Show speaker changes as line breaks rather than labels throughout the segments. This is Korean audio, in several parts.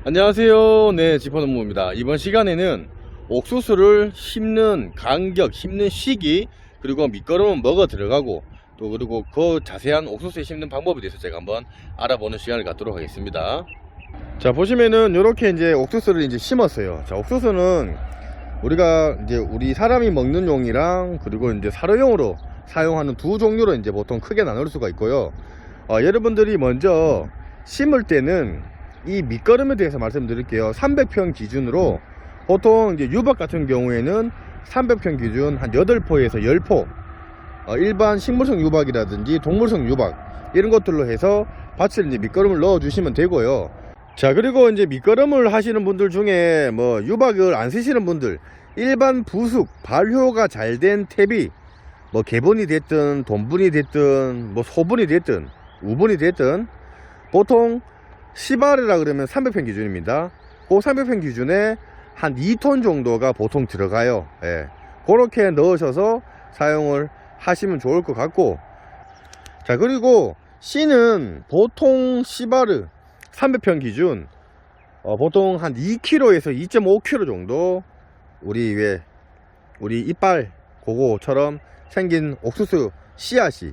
안녕하세요. 네, 지퍼농부입니다. 이번 시간에는 옥수수를 심는 간격, 심는 시기, 그리고 밑거름은 뭐가 들어가고 또 그리고 그 자세한 옥수수에 심는 방법에 대해서 제가 한번 알아보는 시간을 갖도록 하겠습니다. 자, 보시면은 이렇게 이제 옥수수를 이제 심었어요. 자, 옥수수는 우리가 이제 우리 사람이 먹는 용이랑 그리고 이제 사료용으로 사용하는 두 종류로 이제 보통 크게 나눌 수가 있고요. 여러분들이 먼저 심을 때는 이 밑거름에 대해서 말씀드릴게요. 300평 기준으로 보통 이제 유박 같은 경우에는 300평 기준 한 8포에서 10포, 일반 식물성 유박이라든지 동물성 유박 이런 것들로 해서 밭을 이제 밑거름을 넣어 주시면 되고요. 자, 그리고 이제 밑거름을 하시는 분들 중에 뭐 유박을 안 쓰시는 분들, 일반 부숙 발효가 잘 된 퇴비, 뭐 개분이 됐든 돈분이 됐든 뭐 소분이 됐든 우분이 됐든 보통 10알이라 그러면 300평 기준입니다. 그 300평 기준에 한 2톤 정도가 보통 들어가요. 예. 그렇게 넣으셔서 사용을 하시면 좋을 것 같고, 자, 그리고 씨는 보통 10알을 300평 기준 보통 한 2kg에서 2.5kg 정도 우리 이빨 그거처럼 생긴 옥수수 씨앗이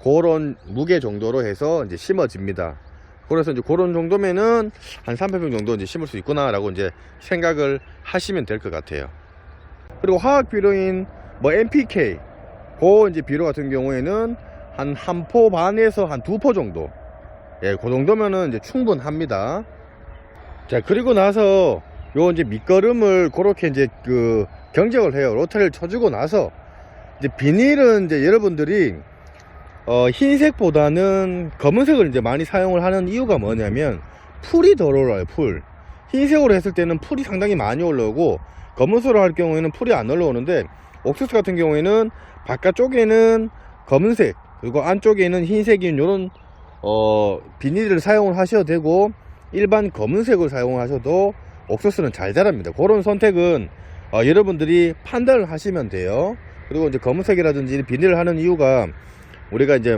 그런 무게 정도로 해서 이제 심어집니다. 그래서 이제 그런 정도면은 한 300평 정도 이제 심을 수 있구나 라고 이제 생각을 하시면 될 것 같아요. 그리고 화학 비료인 뭐 NPK 그 이제 비료 같은 경우에는 한 포 반에서 한 2포 정도, 예, 그 정도면은 이제 충분합니다. 자, 그리고 나서 요 이제 밑거름을 그렇게 이제 경적을 해요. 로타리를 쳐주고 나서 이제 비닐은 이제 여러분들이 흰색보다는 검은색을 이제 많이 사용을 하는 이유가 뭐냐면 풀이 덜 올라요. 풀. 흰색으로 했을 때는 풀이 상당히 많이 올라오고 검은색으로 할 경우에는 풀이 안 올라오는데, 옥수수 같은 경우에는 바깥쪽에는 검은색 그리고 안쪽에는 흰색인 요런 비닐을 사용을 하셔도 되고 일반 검은색을 사용하셔도 옥수수는 잘 자랍니다. 그런 선택은 여러분들이 판단을 하시면 돼요. 그리고 이제 검은색이라든지 비닐을 하는 이유가 우리가 이제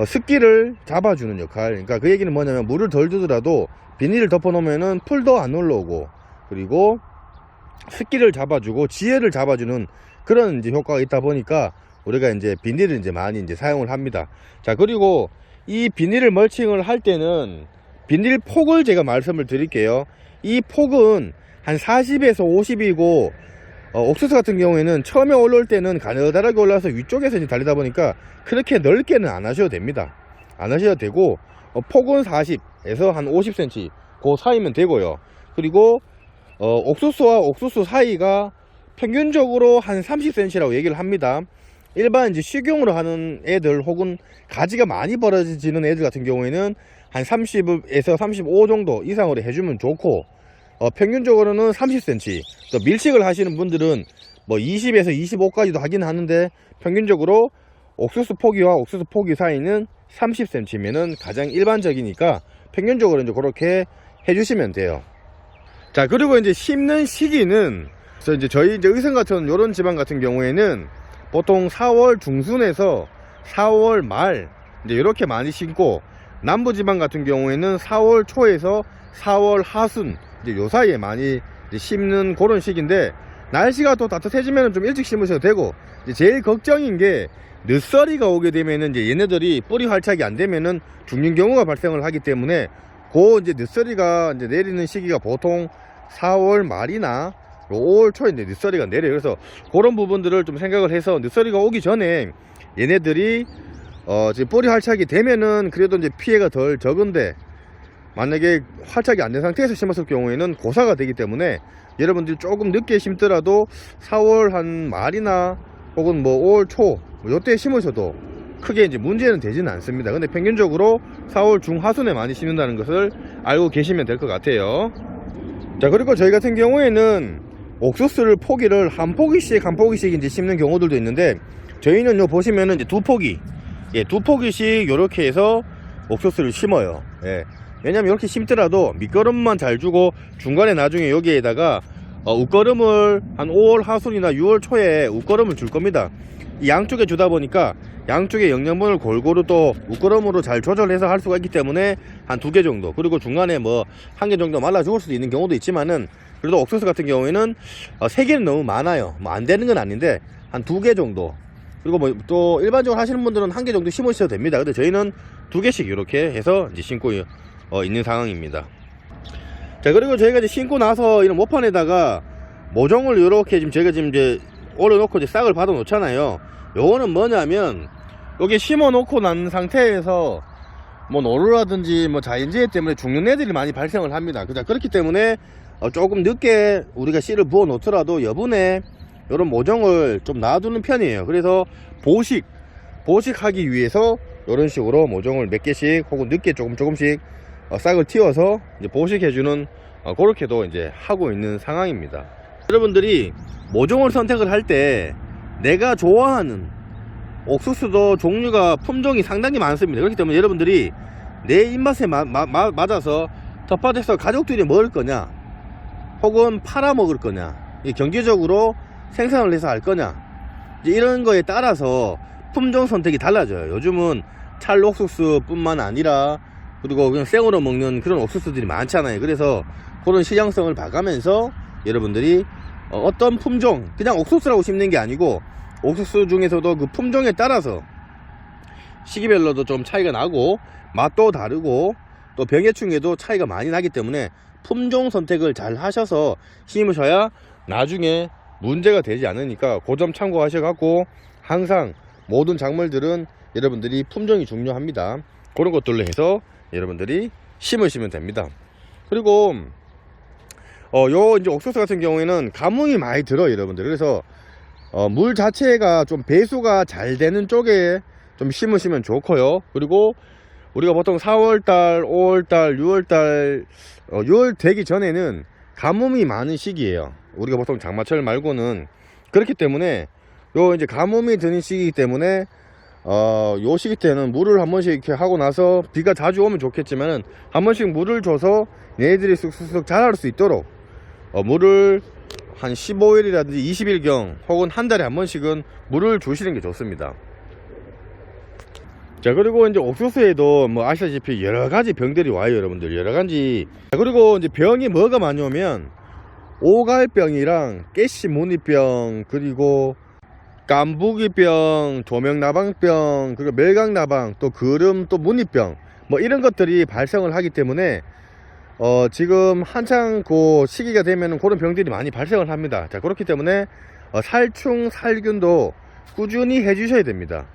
습기를 잡아주는 역할, 그러니까 그 얘기는 뭐냐면 물을 덜 주더라도 비닐을 덮어 놓으면은 풀도 안 올라오고 그리고 습기를 잡아주고 지혜를 잡아주는 그런 이제 효과가 있다 보니까 우리가 이제 비닐을 이제 많이 이제 사용을 합니다. 자, 그리고 이 비닐을 멀칭을 할 때는 비닐 폭을 제가 말씀을 드릴게요. 이 폭은 한 40에서 50이고 옥수수 같은 경우에는 처음에 올라올 때는 가느다랗게 올라와서 위쪽에서 이제 달리다 보니까 그렇게 넓게는 안 하셔도 됩니다. 안 하셔도 되고 폭은 40에서 한 50cm 그 사이면 되고요. 그리고 옥수수와 옥수수 사이가 평균적으로 한 30cm라고 얘기를 합니다. 일반 이제 식용으로 하는 애들 혹은 가지가 많이 벌어지는 애들 같은 경우에는 한 30에서 35 정도 이상으로 해주면 좋고, 평균적으로는 30cm, 또 밀식을 하시는 분들은 뭐 20에서 25까지도 하긴 하는데 평균적으로 옥수수 포기와 옥수수 포기 사이는 30cm면은 가장 일반적이니까 평균적으로 이제 그렇게 해주시면 돼요. 자, 그리고 이제 심는 시기는 이제 저희 이제 의성 같은 요런 지방 같은 경우에는 보통 4월 중순에서 4월 말 이제 이렇게 많이 심고, 남부 지방 같은 경우에는 4월 초에서 4월 하순 이제 요 사이에 많이 이제 심는 그런 시기인데, 날씨가 또 따뜻해지면 좀 일찍 심으셔도 되고, 이제 제일 걱정인 게 늦서리가 오게 되면은 이제 얘네들이 뿌리 활착이 안 되면은 죽는 경우가 발생을 하기 때문에 그 이제 늦서리가 이제 내리는 시기가 보통 4월 말이나 5월 초에 이제 늦서리가 내려요. 그래서 그런 부분들을 좀 생각을 해서 늦서리가 오기 전에 얘네들이 지금 뿌리 활착이 되면은 그래도 이제 피해가 덜 적은데, 만약에 활착이 안 된 상태에서 심었을 경우에는 고사가 되기 때문에 여러분들이 조금 늦게 심더라도 4월 한 말이나 혹은 뭐 5월 초 요때 심으셔도 크게 이제 문제는 되지는 않습니다. 근데 평균적으로 4월 중하순에 많이 심는다는 것을 알고 계시면 될 것 같아요. 자, 그리고 저희 같은 경우에는 옥수수를 포기를 한 포기씩 이제 심는 경우들도 있는데, 저희는 요 보시면은 이제 두 포기씩 요렇게 해서 옥수수를 심어요. 예. 왜냐면 이렇게 심더라도 밑거름만 잘 주고 중간에 나중에 여기에다가 웃거름을 한 5월 하순이나 6월 초에 웃거름을 줄 겁니다. 이 양쪽에 주다 보니까 양쪽에 영양분을 골고루 또 우끄러움으로 잘 조절해서 할 수가 있기 때문에 한 2개 정도, 그리고 중간에 뭐 1개 정도 말라 죽을 수도 있는 경우도 있지만은, 그래도 옥수수 같은 경우에는 3개는 너무 많아요. 뭐 안 되는 건 아닌데 한 2개 정도, 그리고 뭐 또 일반적으로 하시는 분들은 1개 정도 심으셔도 됩니다. 근데 저희는 2개씩 이렇게 해서 이제 심고 있는 상황입니다. 자, 그리고 저희가 이제 심고 나서 이런 모판에다가 모종을 이렇게 지금 저희가 지금 이제 올려놓고 이제 싹을 받아 놓잖아요. 요거는 뭐냐면, 여기 심어 놓고 난 상태에서 뭐 노루라든지 뭐 자연재해 때문에 죽는 애들이 많이 발생을 합니다. 그렇기 때문에 조금 늦게 우리가 씨를 부어 놓더라도 여분에 이런 모종을 좀 놔두는 편이에요. 그래서 보식하기 위해서 이런 식으로 모종을 몇 개씩 혹은 늦게 조금씩 싹을 틔워서 이제 보식해주는 그렇게도 이제 하고 있는 상황입니다. 여러분들이 모종을 선택을 할 때 내가 좋아하는 옥수수도 종류가 품종이 상당히 많습니다. 그렇기 때문에 여러분들이 내 입맛에 맞아서 텃밭에서 가족들이 먹을 거냐 혹은 팔아 먹을 거냐, 경제적으로 생산을 해서 할 거냐, 이런 거에 따라서 품종 선택이 달라져요. 요즘은 찰옥수수 뿐만 아니라 그리고 그냥 생으로 먹는 그런 옥수수들이 많잖아요. 그래서 그런 시장성을 봐가면서 여러분들이 어떤 품종, 그냥 옥수수라고 심는 게 아니고 옥수수 중에서도 그 품종에 따라서 시기별로도 좀 차이가 나고 맛도 다르고 또 병해충에도 차이가 많이 나기 때문에 품종 선택을 잘 하셔서 심으셔야 나중에 문제가 되지 않으니까 그 점 참고하셔갖고 항상 모든 작물들은 여러분들이 품종이 중요합니다. 그런 것들로 해서 여러분들이 심으시면 됩니다. 그리고 요 이제 옥수수 같은 경우에는 가뭄이 많이 들어요, 여러분들. 그래서 물 자체가 좀 배수가 잘 되는 쪽에 좀 심으시면 좋고요. 그리고 우리가 보통 4월달, 5월달, 6월달 6월 되기 전에는 가뭄이 많은 시기예요. 우리가 보통 장마철 말고는. 그렇기 때문에 요 이제 가뭄이 드는 시기이기 때문에 요 시기 때는 물을 한 번씩 이렇게 하고 나서, 비가 자주 오면 좋겠지만은 한 번씩 물을 줘서 얘네들이 쑥쑥 자랄 수 있도록 물을 한 15일이라든지 20일경 혹은 한 달에 한 번씩은 물을 주시는 게 좋습니다. 자, 그리고 이제 옥수수에도 뭐 아시다시피 여러가지 병들이 와요, 여러분들. 여러가지. 자, 그리고 이제 병이 뭐가 많이 오면 오갈병이랑 깨씨무늬병, 그리고 깐부기병, 조명나방병, 그리고 멸각나방, 또 그름, 또 무늬병, 뭐 이런 것들이 발생을 하기 때문에 지금 한창 그 시기가 되면 그런 병들이 많이 발생을 합니다. 자, 그렇기 때문에 살충, 살균도 꾸준히 해주셔야 됩니다.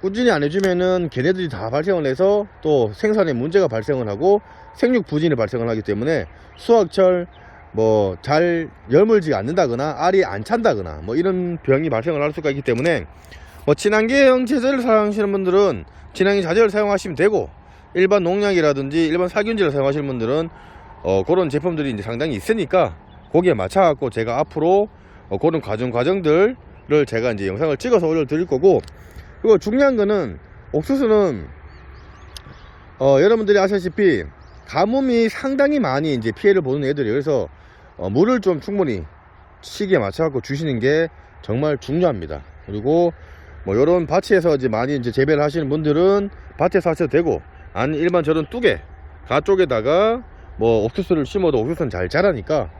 꾸준히 안 해주면은 걔네들이 다 발생을 해서 또 생산에 문제가 발생을 하고 생육 부진이 발생을 하기 때문에 수확철 뭐 잘 열물지 않는다거나 알이 안 찬다거나 뭐 이런 병이 발생을 할 수가 있기 때문에 친환경 제재를 사용하시는 분들은 친환경 자재를 사용하시면 되고, 일반 농약이라든지 일반 살균제를 사용하시는 분들은 그런 제품들이 이제 상당히 있으니까 거기에 맞춰 갖고 제가 앞으로 그런 과정들을 제가 이제 영상을 찍어서 올려드릴 거고, 그리고 중요한 거는 옥수수는 여러분들이 아시다시피 가뭄이 상당히 많이 이제 피해를 보는 애들이에요. 그래서 물을 좀 충분히 시기에 맞춰 갖고 주시는 게 정말 중요합니다. 그리고 뭐 이런 밭에서 이제 많이 이제 재배를 하시는 분들은 밭에서 하셔도 되고, 아니 일반 저런 뚜개 가쪽에다가 뭐 옥수수를 심어도 옥수수는 잘 자라니까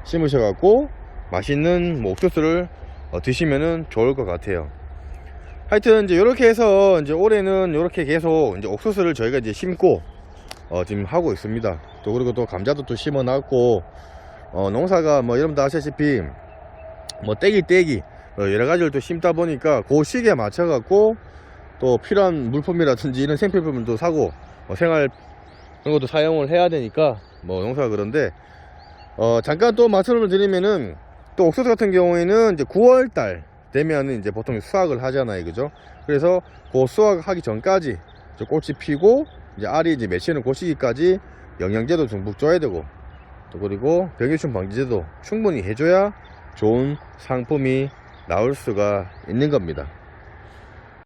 심으셔 갖고 맛있는 뭐 옥수수를 드시면은 좋을 것 같아요. 하여튼 이제 이렇게 해서 이제 올해는 이렇게 계속 이제 옥수수를 저희가 이제 심고 지금 하고 있습니다. 또 그리고 또 감자도 또 심어 놨고, 농사가 뭐 여러분들 아시다시피 뭐 떼기 여러 가지를 또 심다 보니까 그 시기에 맞춰 갖고 또 필요한 물품이라든지 이런 생필품도 사고 생활 그런 것도 사용을 해야 되니까 뭐 농사가 그런데, 잠깐 또 말씀을 드리면은 또 옥수수 같은 경우에는 이제 9월달 되면 이제 보통 수확을 하잖아요, 그죠? 그래서 그 수확하기 전까지 이제 꽃이 피고 이제 알이 이제 맺히는 그 시기까지 영양제도 듬뿍 줘야 되고, 또 그리고 병해충 방지제도 충분히 해줘야 좋은 상품이 나올 수가 있는 겁니다.